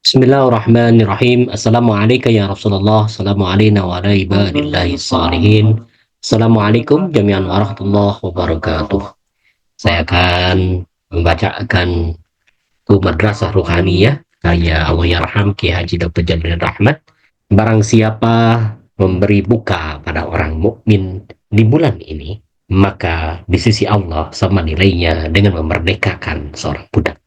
Bismillahirrahmanirrahim. Assalamualaikum ya Rasulullah. Assalamualaikum wa ala ibadillahi salihin. Assalamualaikum jami'an warahmatullahi wabarakatuh. Saya akan membacakan madrasah ruhaniyah karya Allahyarham Ki Haji Dr. Jalil Rahmat. Barang siapa memberi buka pada orang mukmin di bulan ini, maka di sisi Allah sama nilainya dengan memerdekakan seorang budak.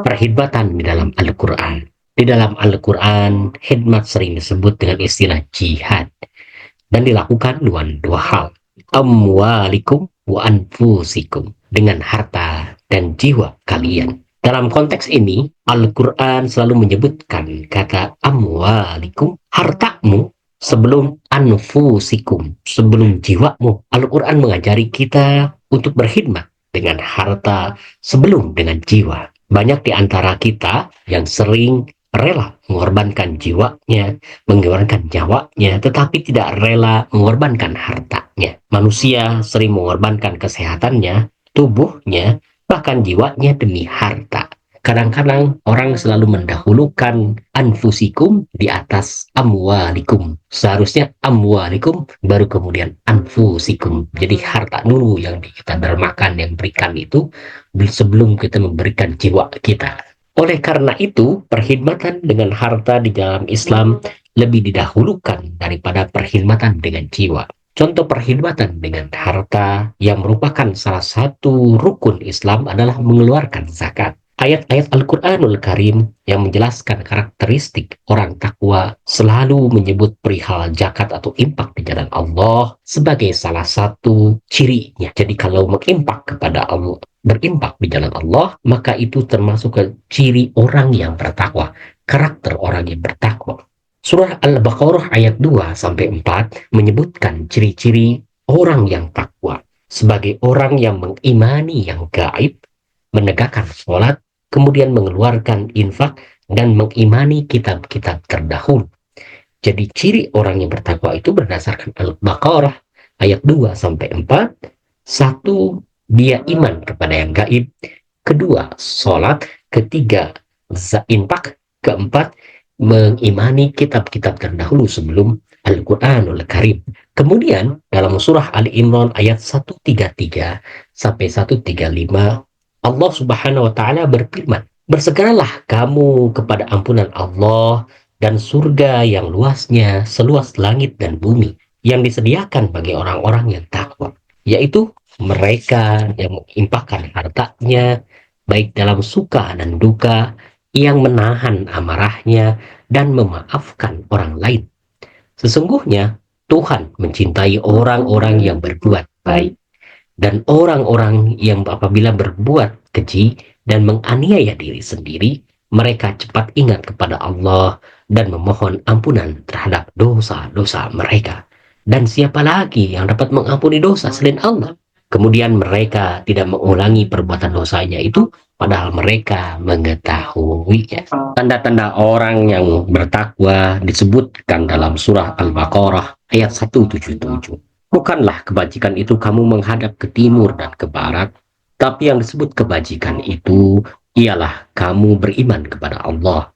Perhidmatan di dalam Al-Quran. Di dalam Al-Quran, khidmat sering disebut dengan istilah jihad dan dilakukan dua hal. Amwalikum wa anfusikum, dengan harta dan jiwa kalian. Dalam konteks ini, Al-Quran selalu menyebutkan kata amwalikum, hartamu, sebelum anfusikum, sebelum jiwamu. Al-Quran mengajari kita untuk berkhidmat dengan harta sebelum dengan jiwa. Banyak di antara kita yang sering rela mengorbankan jiwanya, mengorbankan nyawanya, tetapi tidak rela mengorbankan hartanya. Manusia sering mengorbankan kesehatannya, tubuhnya, bahkan jiwanya demi harta. Kadang-kadang orang selalu mendahulukan anfusikum di atas amwalikum. Seharusnya amwalikum baru kemudian anfusikum. Jadi harta dulu yang kita dermakan, yang berikan itu sebelum kita memberikan jiwa kita. Oleh karena itu, perkhidmatan dengan harta di dalam Islam lebih didahulukan daripada perkhidmatan dengan jiwa. Contoh perkhidmatan dengan harta yang merupakan salah satu rukun Islam adalah mengeluarkan zakat. Ayat-ayat Al-Quranul Karim yang menjelaskan karakteristik orang takwa selalu menyebut perihal zakat atau impak di jalan Allah sebagai salah satu cirinya. Jadi kalau mengimpak kepada Allah, berimpak di jalan Allah, maka itu termasuk ke ciri orang yang bertakwa, karakter orang yang bertakwa. Surah Al-Baqarah ayat 2 sampai 4 menyebutkan ciri-ciri orang yang takwa sebagai orang yang mengimani yang gaib, menegakkan sholat, kemudian mengeluarkan infak, dan mengimani kitab-kitab terdahulu. Jadi ciri orang yang bertakwa itu berdasarkan Al-Baqarah ayat 2 sampai 4. Satu, dia iman kepada yang gaib. Kedua, sholat. Ketiga, infak. Keempat, mengimani kitab-kitab terdahulu sebelum Al-Quranul Karim. Kemudian dalam surah Ali Imran ayat 133 sampai 135, Allah Subhanahu wa taala berfirman, "Bersegeralah kamu kepada ampunan Allah dan surga yang luasnya seluas langit dan bumi yang disediakan bagi orang-orang yang takwa, yaitu mereka yang menginfakkan hartanya baik dalam suka dan duka, yang menahan amarahnya dan memaafkan orang lain. Sesungguhnya Tuhan mencintai orang-orang yang berbuat baik, dan orang-orang yang apabila berbuat keji dan menganiaya diri sendiri, mereka cepat ingat kepada Allah dan memohon ampunan terhadap dosa-dosa mereka. Dan siapa lagi yang dapat mengampuni dosa selain Allah?" Kemudian mereka tidak mengulangi perbuatan dosanya itu, padahal mereka mengetahuinya. Tanda-tanda orang yang bertakwa disebutkan dalam surah Al-Baqarah ayat 177. Bukanlah kebajikan itu kamu menghadap ke timur dan ke barat, tapi yang disebut kebajikan itu ialah kamu beriman kepada Allah,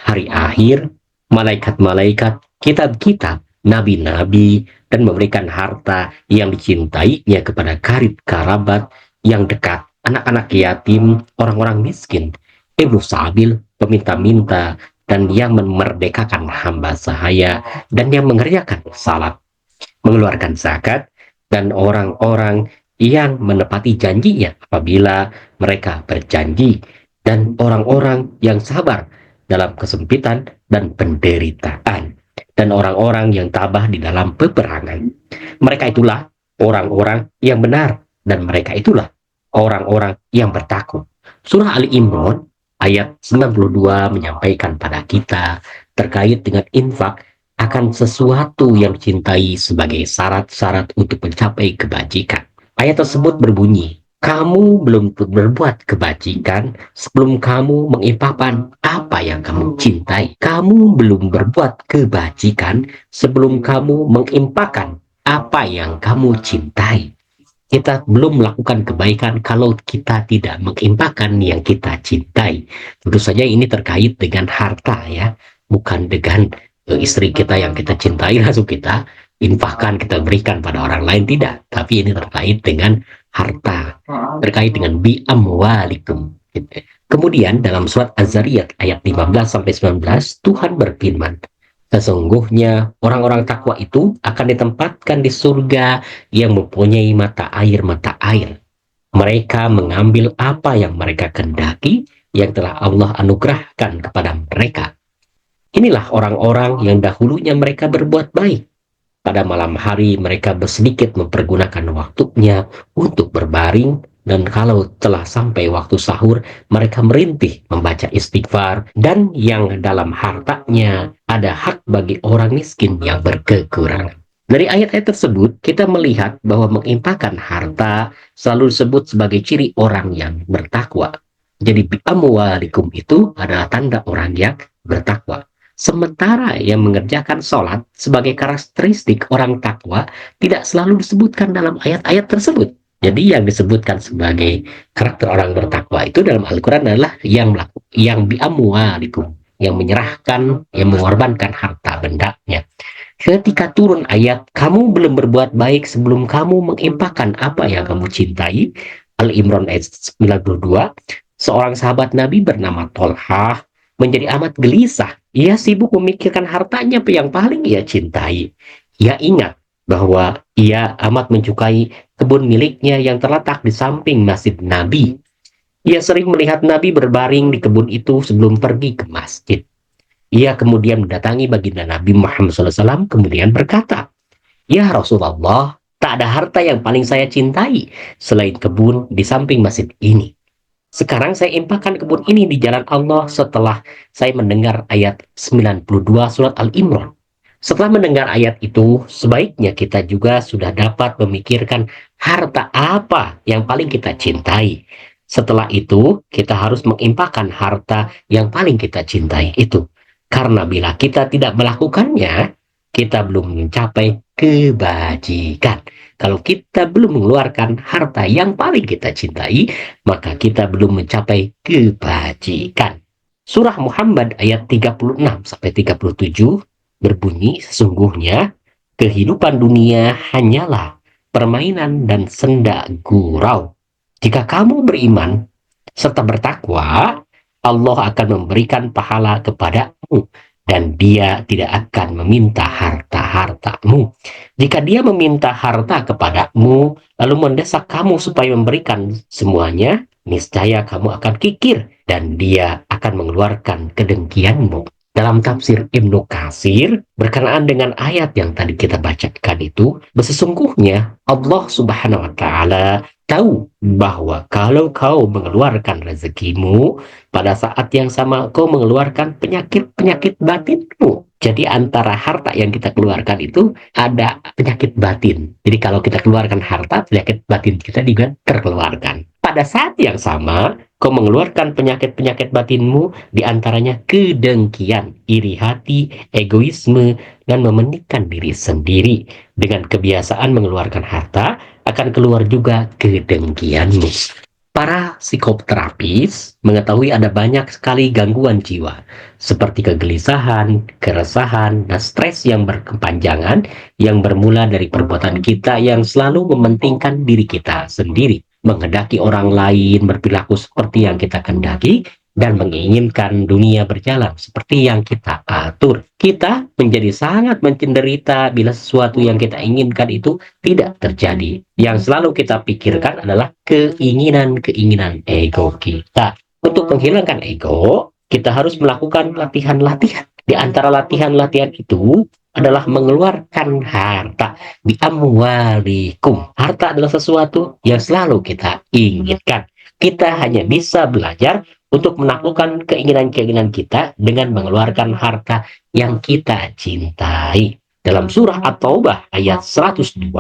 hari akhir, malaikat-malaikat, kitab-kitab, nabi-nabi, dan memberikan harta yang dicintainya kepada karib kerabat yang dekat, anak-anak yatim, orang-orang miskin, ibnu sabil, peminta-minta, dan yang memerdekakan hamba sahaya, dan yang mengerjakan salat, mengeluarkan zakat, dan orang-orang yang menepati janjinya apabila mereka berjanji, dan orang-orang yang sabar dalam kesempitan dan penderitaan, dan orang-orang yang tabah di dalam peperangan. Mereka itulah orang-orang yang benar, dan mereka itulah orang-orang yang bertakwa. Surah Ali Imran ayat 92 menyampaikan pada kita terkait dengan infak akan sesuatu yang dicintai sebagai syarat-syarat untuk mencapai kebajikan. Ayat tersebut berbunyi, kamu belum berbuat kebajikan sebelum kamu menginfakkan apa yang kamu cintai. Kamu belum berbuat kebajikan sebelum kamu menginfakkan apa yang kamu cintai. Kita belum melakukan kebaikan kalau kita tidak menginfakkan yang kita cintai. Tentu saja ini terkait dengan harta ya, bukan dengan istri kita yang kita cintai langsung kita infakkan, kita berikan pada orang lain, tidak. Tapi ini terkait dengan harta, terkait dengan bi amwalikum. Kemudian dalam surat Az-Zariyat ayat 15 sampai 19 Tuhan berfirman, sesungguhnya orang-orang takwa itu akan ditempatkan di surga yang mempunyai mata air. Mereka mengambil apa yang mereka kehendaki yang telah Allah anugerahkan kepada mereka. Inilah orang-orang yang dahulunya mereka berbuat baik. Pada malam hari mereka bersedikit mempergunakan waktunya untuk berbaring, dan kalau telah sampai waktu sahur mereka merintih membaca istighfar, dan yang dalam hartanya ada hak bagi orang miskin yang berkekurangan. Dari ayat-ayat tersebut kita melihat bahwa menginfakkan harta selalu disebut sebagai ciri orang yang bertakwa. Jadi amwalikum itu adalah tanda orang yang bertakwa. Sementara yang mengerjakan sholat sebagai karakteristik orang takwa tidak selalu disebutkan dalam ayat-ayat tersebut. Jadi yang disebutkan sebagai karakter orang bertakwa itu dalam Al-Quran adalah yang biamwalikum, yang menyerahkan, yang mengorbankan harta bendanya. Ketika turun ayat, kamu belum berbuat baik sebelum kamu mengimpakkan apa yang kamu cintai, Al-Imran ayat 92, seorang sahabat Nabi bernama Tolhah menjadi amat gelisah. Ia sibuk memikirkan hartanya yang paling ia cintai. Ia ingat bahwa ia amat mencukai kebun miliknya yang terletak di samping masjid Nabi. Ia sering melihat Nabi berbaring di kebun itu sebelum pergi ke masjid. Ia kemudian mendatangi baginda Nabi Muhammad SAW kemudian berkata, "Ya Rasulullah, tak ada harta yang paling saya cintai selain kebun di samping masjid ini. Sekarang saya infakkan kebun ini di jalan Allah setelah saya mendengar ayat 92 surat Al-Imran. Setelah mendengar ayat itu, sebaiknya kita juga sudah dapat memikirkan harta apa yang paling kita cintai. Setelah itu, kita harus menginfakkan harta yang paling kita cintai itu. Karena bila kita tidak melakukannya, kita belum mencapai kebajikan. Kalau kita belum mengeluarkan harta yang paling kita cintai, maka kita belum mencapai kebajikan. Surah Muhammad ayat 36 sampai 37 berbunyi, sesungguhnya kehidupan dunia hanyalah permainan dan senda gurau. Jika kamu beriman serta bertakwa, Allah akan memberikan pahala kepadamu dan dia tidak akan meminta harta-hartamu. Jika dia meminta harta kepadamu, lalu mendesak kamu supaya memberikan semuanya, niscaya kamu akan kikir dan dia akan mengeluarkan kedengkianmu. Dalam tafsir Ibnu Katsir, berkenaan dengan ayat yang tadi kita bacakan itu, sesungguhnya Allah Subhanahu wa Ta'ala tahu bahwa kalau kau mengeluarkan rezekimu, pada saat yang sama kau mengeluarkan penyakit-penyakit batinmu. Jadi antara harta yang kita keluarkan itu ada penyakit batin. Jadi kalau kita keluarkan harta, penyakit batin kita juga terkeluarkan. Pada saat yang sama, kau mengeluarkan penyakit-penyakit batinmu, diantaranya kedengkian, iri hati, egoisme, dan mementingkan diri sendiri. Dengan kebiasaan mengeluarkan harta, akan keluar juga kedengkianmu. Para psikoterapis mengetahui ada banyak sekali gangguan jiwa, seperti kegelisahan, keresahan, dan stres yang berkepanjangan yang bermula dari perbuatan kita yang selalu mementingkan diri kita sendiri, menghendaki orang lain berperilaku seperti yang kita kehendaki, dan menginginkan dunia berjalan seperti yang kita atur. Kita menjadi sangat menderita bila sesuatu yang kita inginkan itu tidak terjadi. Yang selalu kita pikirkan adalah keinginan-keinginan ego kita. Untuk menghilangkan ego, kita harus melakukan latihan-latihan. Di antara latihan-latihan itu adalah mengeluarkan harta. Bi amwalikum. Harta adalah sesuatu yang selalu kita inginkan. Kita hanya bisa belajar untuk menaklukkan keinginan-keinginan kita dengan mengeluarkan harta yang kita cintai. Dalam surah At-Taubah ayat 102,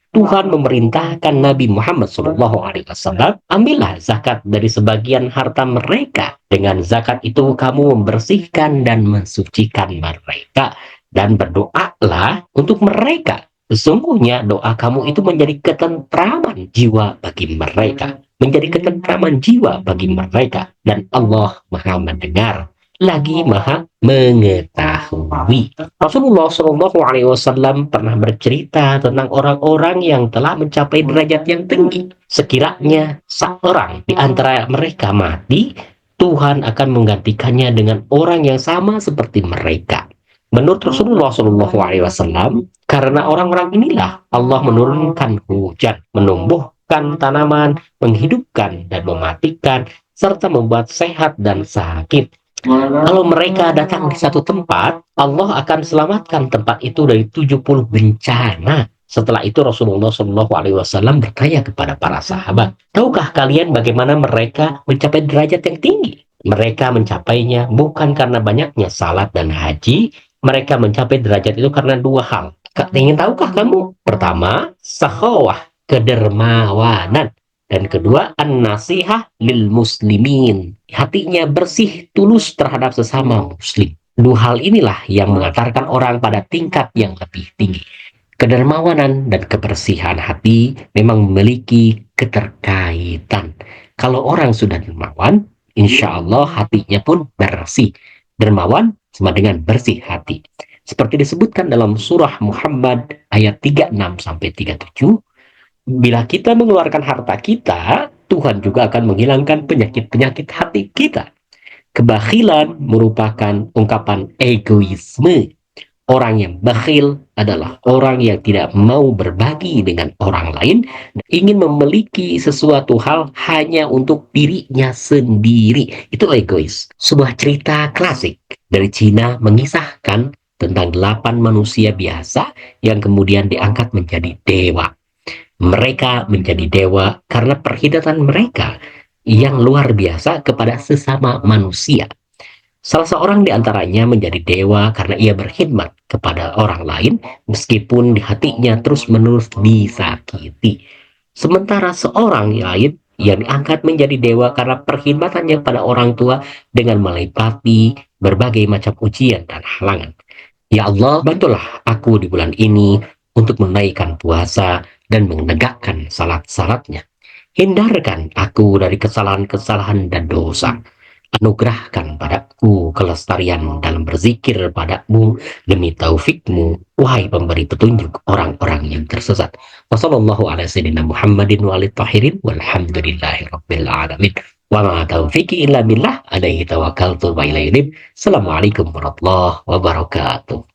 Tuhan memerintahkan Nabi Muhammad SAW, ambillah zakat dari sebagian harta mereka. Dengan zakat itu kamu membersihkan dan mensucikan mereka. Dan berdoalah untuk mereka. Sesungguhnya doa kamu itu menjadi ketentraman jiwa bagi mereka. Menjadi ketentraman jiwa bagi mereka. Dan Allah maha mendengar, lagi maha mengetahui. Rasulullah SAW pernah bercerita tentang orang-orang yang telah mencapai derajat yang tinggi. Sekiranya seorang di antara mereka mati, Tuhan akan menggantikannya dengan orang yang sama seperti mereka. Menurut Rasulullah SAW, karena orang-orang inilah Allah menurunkan hujan, menumbuhkan tanaman, menghidupkan dan mematikan, serta membuat sehat dan sakit. Kalau mereka datang di satu tempat, Allah akan selamatkan tempat itu dari 70 bencana. Setelah itu Rasulullah SAW bertanya kepada para sahabat, tahukah kalian bagaimana mereka mencapai derajat yang tinggi? Mereka mencapainya bukan karena banyaknya salat dan haji, mereka mencapai derajat itu karena dua hal. Ingin tahukah kamu? Pertama, sakhawah, kedermawanan. Dan kedua, an-nasihah lil muslimin. Hatinya bersih, tulus terhadap sesama muslim. Dua hal inilah yang mengantarkan orang pada tingkat yang lebih tinggi. Kedermawanan dan kebersihan hati memang memiliki keterkaitan. Kalau orang sudah dermawan, insya Allah hatinya pun bersih. Dermawan sama dengan bersih hati. Seperti disebutkan dalam surah Muhammad ayat 36-37, bila kita mengeluarkan harta kita, Tuhan juga akan menghilangkan penyakit-penyakit hati kita. Kebakhilan merupakan ungkapan egoisme. Orang yang bakhil adalah orang yang tidak mau berbagi dengan orang lain, ingin memiliki sesuatu hal hanya untuk dirinya sendiri. Itu egois. Sebuah cerita klasik dari Cina mengisahkan tentang 8 manusia biasa yang kemudian diangkat menjadi dewa. Mereka menjadi dewa karena perhidatan mereka yang luar biasa kepada sesama manusia. Salah seorang di antaranya menjadi dewa karena ia berkhidmat kepada orang lain meskipun di hatinya terus-menerus disakiti. Sementara seorang lain yang diangkat menjadi dewa karena perkhidmatannya pada orang tua dengan melewati berbagai macam ujian dan halangan. Ya Allah, bantulah aku di bulan ini untuk menaikkan puasa dan menegakkan salat-salatnya. Hindarkan aku dari kesalahan-kesalahan dan dosa. Anugerahkan padaku kelestarian dalam berzikir padamu demi taufikmu, wahai pemberi petunjuk orang-orang yang tersesat. Wassallallahu ala sayyidina Muhammadin wa alihi tahirin walhamdulillahi rabbil alamin. Wa ma taufiqi illa billah alaihi tawakkaltu wa ilaihi unib. Assalamualaikum warahmatullahi wabarakatuh.